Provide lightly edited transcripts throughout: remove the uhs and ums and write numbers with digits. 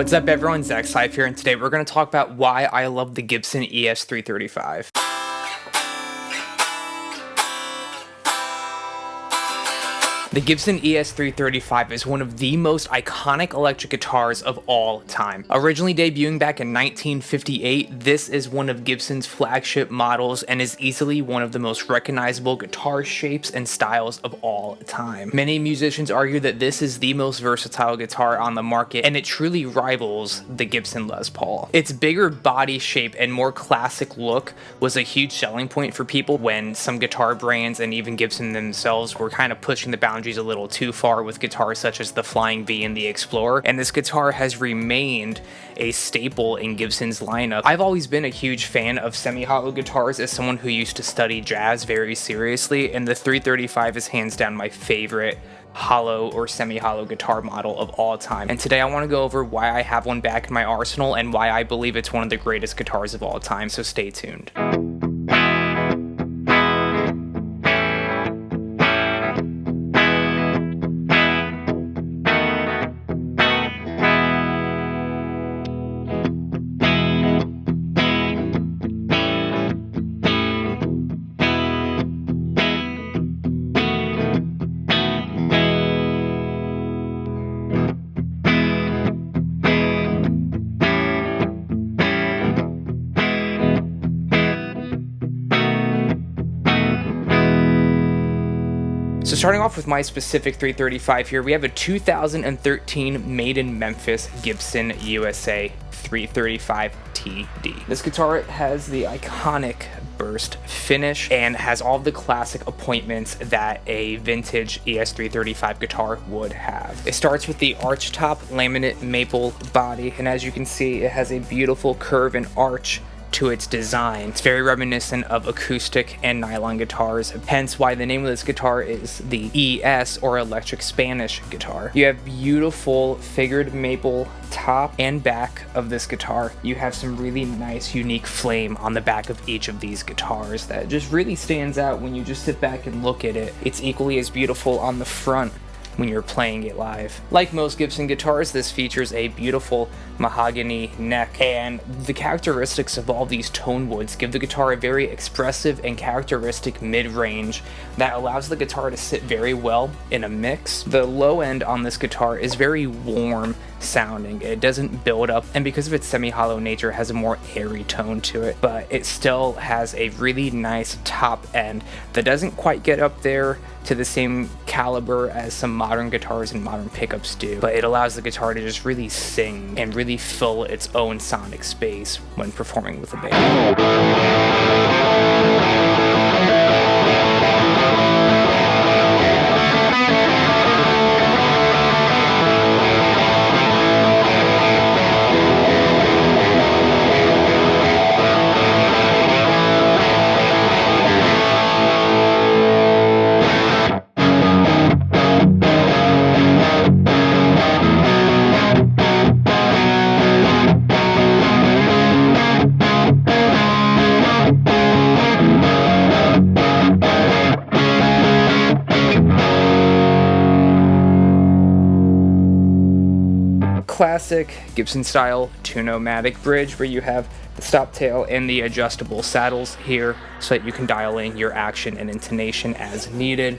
What's up everyone, Zach Seif here, and today we're going to talk about why I love the Gibson ES-335. The Gibson ES-335 is one of the most iconic electric guitars of all time. Originally debuting back in 1958, this is one of Gibson's flagship models and is easily one of the most recognizable guitar shapes and styles of all time. Many musicians argue that this is the most versatile guitar on the market, and it truly rivals the Gibson Les Paul. Its bigger body shape and more classic look was a huge selling point for people when some guitar brands and even Gibson themselves were kind of pushing the boundaries a little too far with guitars such as the Flying V and the Explorer, and this guitar has remained a staple in Gibson's lineup. I've always been a huge fan of semi-hollow guitars as someone who used to study jazz very seriously, and the 335 is hands down my favorite hollow or semi-hollow guitar model of all time. And today I want to go over why I have one back in my arsenal and why I believe it's one of the greatest guitars of all time, so stay tuned. So starting off with my specific 335 here, we have a 2013 made in Memphis Gibson USA 335 TD. This guitar has the iconic burst finish and has all of the classic appointments that a vintage ES-335 guitar would have. It starts with the arch top laminate maple body, and as you can see, it has a beautiful curve and arch to its design. It's very reminiscent of acoustic and nylon guitars, hence why the name of this guitar is the ES or electric Spanish guitar. You have beautiful figured maple top and back of this guitar. You have some really nice unique flame on the back of each of these guitars that just really stands out when you just sit back and look at it. It's equally as beautiful on the front when you're playing it live. Like most Gibson guitars, this features a beautiful mahogany neck, and the characteristics of all these tone woods give the guitar a very expressive and characteristic mid-range that allows the guitar to sit very well in a mix. The low end on this guitar is very warm sounding. It doesn't build up, and because of its semi-hollow nature, it has a more airy tone to it, but it still has a really nice top end that doesn't quite get up there to the same caliber as some modern guitars and modern pickups do, but it allows the guitar to just really sing and really fill its own sonic space when performing with a band. Classic Gibson style tune-o-matic bridge where you have the stop tail and the adjustable saddles here so that you can dial in your action and intonation as needed,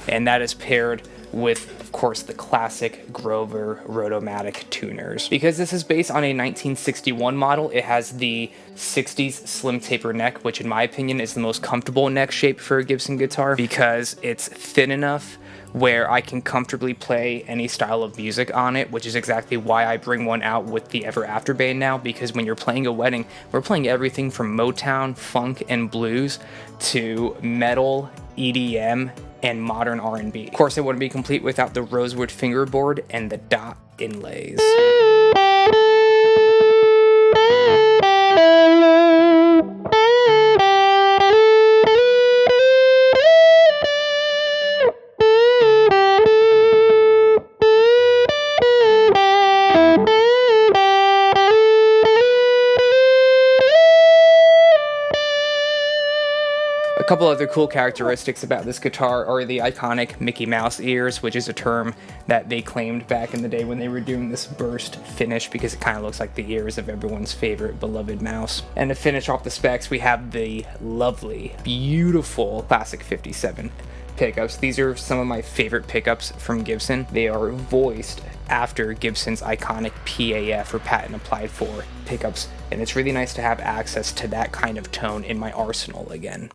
and that is paired with, of course, the classic Grover Rotomatic tuners. Because this is based on a 1961 model, it has the 60s slim taper neck, which in my opinion is the most comfortable neck shape for a Gibson guitar because it's thin enough where I can comfortably play any style of music on it, which is exactly why I bring one out with the Ever After band now, because when you're playing a wedding, we're playing everything from Motown, funk, and blues to metal, EDM, and modern R&B. Of course, it wouldn't be complete without the rosewood fingerboard and the dot inlays. A couple other cool characteristics about this guitar are the iconic Mickey Mouse ears, which is a term that they claimed back in the day when they were doing this burst finish, because it kind of looks like the ears of everyone's favorite beloved mouse. And to finish off the specs, we have the lovely, beautiful classic 57 pickups. These are some of my favorite pickups from Gibson. They are voiced after Gibson's iconic PAF, or patent applied for, pickups, and it's really nice to have access to that kind of tone in my arsenal again.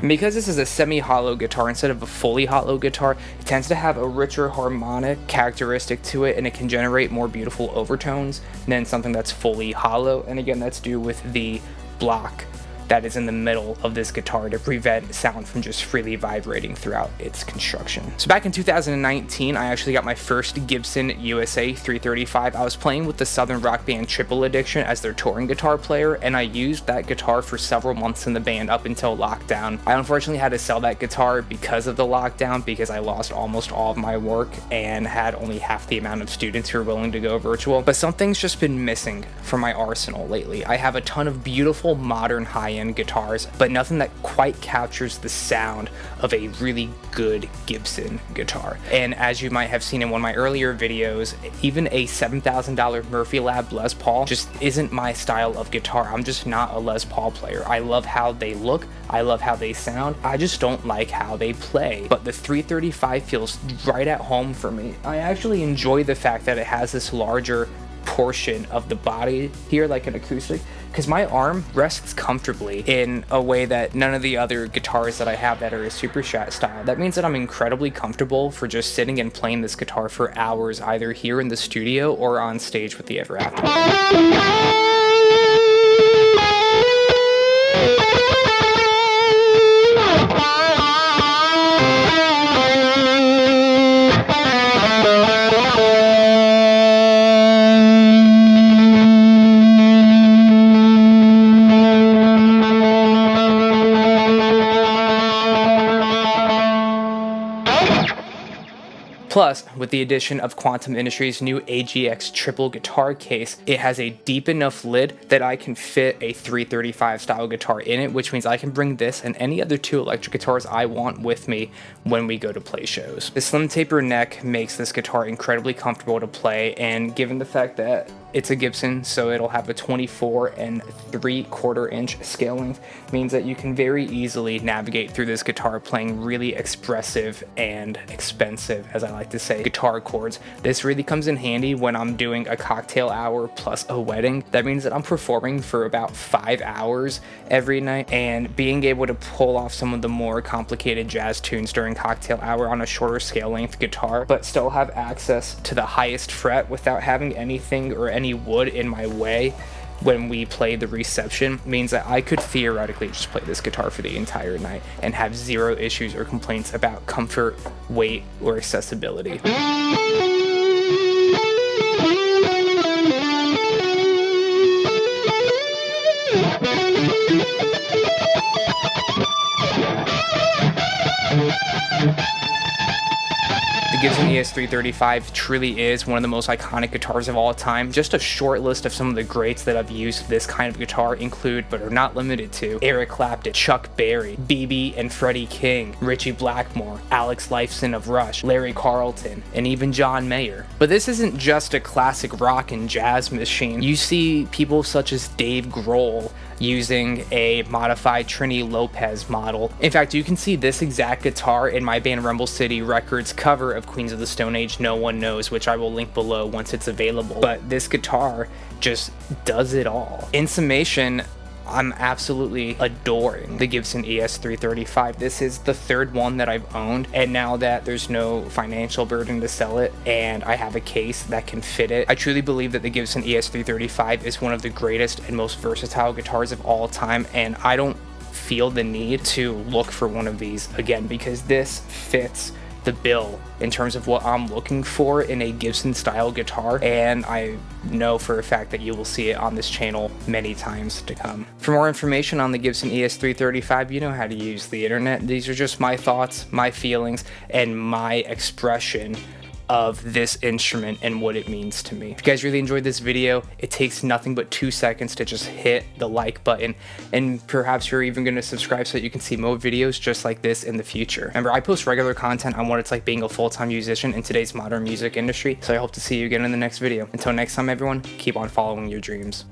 Because this is a semi-hollow guitar instead of a fully hollow guitar, it tends to have a richer harmonic characteristic to it, and it can generate more beautiful overtones than something that's fully hollow. And again, that's due with the block that is in the middle of this guitar to prevent sound from just freely vibrating throughout its construction. So back in 2019, I actually got my first Gibson ES-335. I was playing with the Southern rock band Triple Addiction as their touring guitar player, and I used that guitar for several months in the band up until lockdown. I unfortunately had to sell that guitar because of the lockdown, because I lost almost all of my work and had only half the amount of students who were willing to go virtual. But something's just been missing from my arsenal lately. I have a ton of beautiful modern high-end guitars, but nothing that quite captures the sound of a really good Gibson guitar. And as you might have seen in one of my earlier videos, even a $7,000 Murphy Lab Les Paul just isn't my style of guitar. I'm just not a Les Paul player. I love how they look, I love how they sound, I just don't like how they play. But the 335 feels right at home for me. I actually enjoy the fact that it has this larger portion of the body here, like an acoustic, because my arm rests comfortably in a way that none of the other guitars that I have that are a super strat style. That means that I'm incredibly comfortable for just sitting and playing this guitar for hours, either here in the studio or on stage with the Ever After. Plus, with the addition of Quantum Industries' new AGX triple guitar case, it has a deep enough lid that I can fit a 335 style guitar in it, which means I can bring this and any other two electric guitars I want with me when we go to play shows. The slim taper neck makes this guitar incredibly comfortable to play, and given the fact that it's a Gibson, so it'll have a 24 3/4 inch scale length, means that you can very easily navigate through this guitar playing really expressive and expensive, as I like to say, guitar chords. This really comes in handy when I'm doing a cocktail hour plus a wedding. That means that I'm performing for about 5 hours every night, and being able to pull off some of the more complicated jazz tunes during cocktail hour on a shorter scale length guitar, but still have access to the highest fret without having anything or any wood in my way when we play the reception, means that I could theoretically just play this guitar for the entire night and have zero issues or complaints about comfort, weight, or accessibility. The Gibson ES-335 truly is one of the most iconic guitars of all time. Just a short list of some of the greats that have used this kind of guitar include, but are not limited to, Eric Clapton, Chuck Berry, B.B. and Freddie King, Ritchie Blackmore, Alex Lifeson of Rush, Larry Carlton, and even John Mayer. But this isn't just a classic rock and jazz machine. You see people such as Dave Grohl using a modified Trini Lopez model. In fact, you can see this exact guitar in my band Rumble City Records cover of Queens of the Stone Age, No One Knows, which I will link below once it's available. But this guitar just does it all. In summation, I'm absolutely adoring the Gibson ES-335. This is the third one that I've owned, and now that there's no financial burden to sell it and I have a case that can fit it, I truly believe that the Gibson ES-335 is one of the greatest and most versatile guitars of all time, and I don't feel the need to look for one of these again, because this fits the bill in terms of what I'm looking for in a Gibson style guitar, and I know for a fact that you will see it on this channel many times to come. For more information on the Gibson ES-335, you know how to use the internet. These are just my thoughts, my feelings, and my expression of this instrument and what it means to me. If you guys really enjoyed this video, it takes nothing but 2 seconds to just hit the like button, and perhaps you're even going to subscribe so that you can see more videos just like this in the future. Remember, I post regular content on what it's like being a full-time musician in today's modern music industry, so I hope to see you again in the next video. Until next time, everyone, keep on following your dreams.